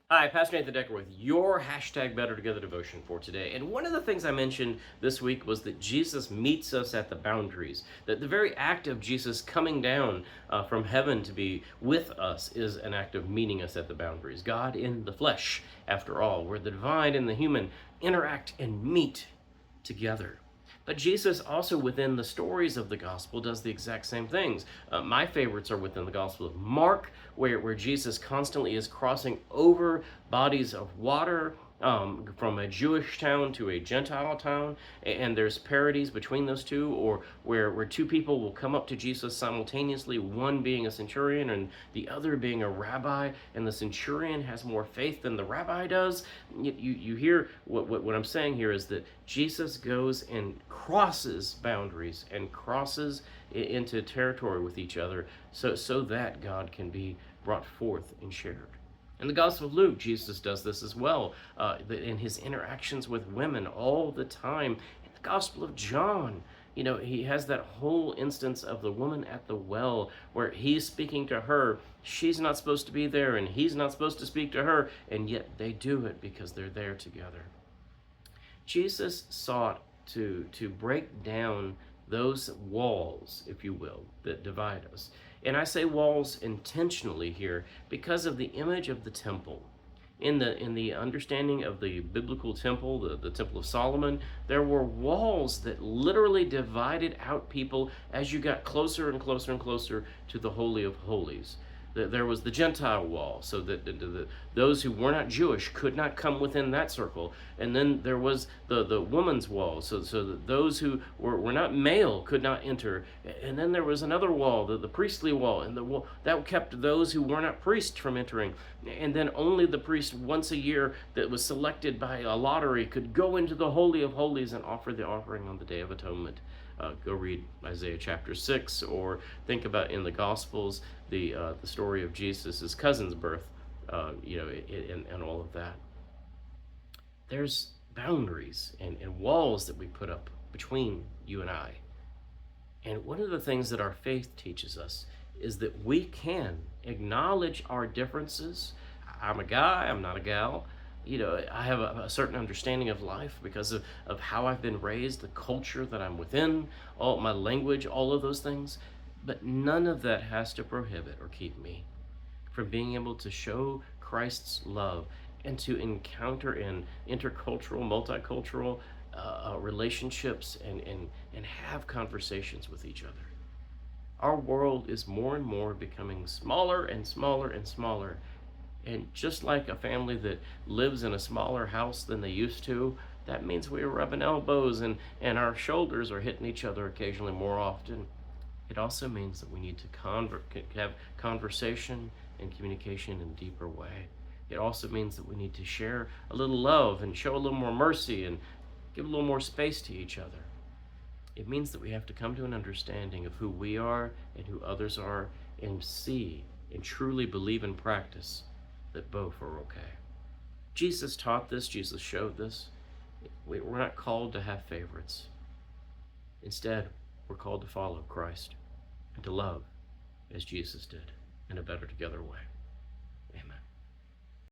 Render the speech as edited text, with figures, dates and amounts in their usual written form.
Hi, Pastor Nathan Decker with your hashtag Better Together devotion for today. And one of the things I mentioned this week was that Jesus meets us at the boundaries. That the very act of Jesus coming down from heaven to be with us is an act of meeting us at the boundaries. God in the flesh, after all, where the divine and the human interact and meet together. But Jesus also within the stories of the gospel does the exact same things. My favorites are within the gospel of Mark, where Jesus constantly is crossing over bodies of water from a Jewish town to a Gentile town, and there's parodies between those two, or where two people will come up to Jesus simultaneously, one being a centurion and the other being a rabbi, and the centurion has more faith than the rabbi does. You hear what I'm saying here is that Jesus goes and crosses boundaries and crosses into territory with each other so that God can be brought forth and shared. In the Gospel of Luke, Jesus does this as well in his interactions with women all the time. In the Gospel of John, he has that whole instance of the woman at the well where he's speaking to her. She's not supposed to be there, and he's not supposed to speak to her, and yet they do it because they're there together. Jesus sought to break down those walls, if you will, that divide us. And I say walls intentionally here because of the image of the temple. In the understanding of the biblical temple, the Temple of Solomon, there were walls that literally divided out people as you got closer and closer and closer to the Holy of Holies. There was the Gentile wall, so that those who were not Jewish could not come within that circle. And then there was the woman's wall, so that those who were not male could not enter. And then there was another wall, the priestly wall, and the wall that kept those who were not priests from entering. And then only the priest once a year that was selected by a lottery could go into the Holy of Holies and offer the offering on the Day of Atonement. Go read Isaiah chapter 6, or think about in the Gospels the story of Jesus' cousin's birth, and all of that. There's boundaries and walls that we put up between you and I. And one of the things that our faith teaches us is that we can acknowledge our differences. I'm a guy, I'm not a gal. I have a certain understanding of life because of how I've been raised, the culture that I'm within, all my language, all of those things. But none of that has to prohibit or keep me from being able to show Christ's love and to encounter in intercultural, multicultural relationships and have conversations with each other. Our world is more and more becoming smaller and smaller and smaller. And just like a family that lives in a smaller house than they used to, that means we're rubbing elbows and our shoulders are hitting each other occasionally more often. It also means that we need to have conversation and communication in a deeper way. It also means that we need to share a little love and show a little more mercy and give a little more space to each other. It means that we have to come to an understanding of who we are and who others are, and see and truly believe and practice that both are okay. Jesus taught this, Jesus showed this. We're not called to have favorites. Instead, we're called to follow Christ and to love as Jesus did in a better together way.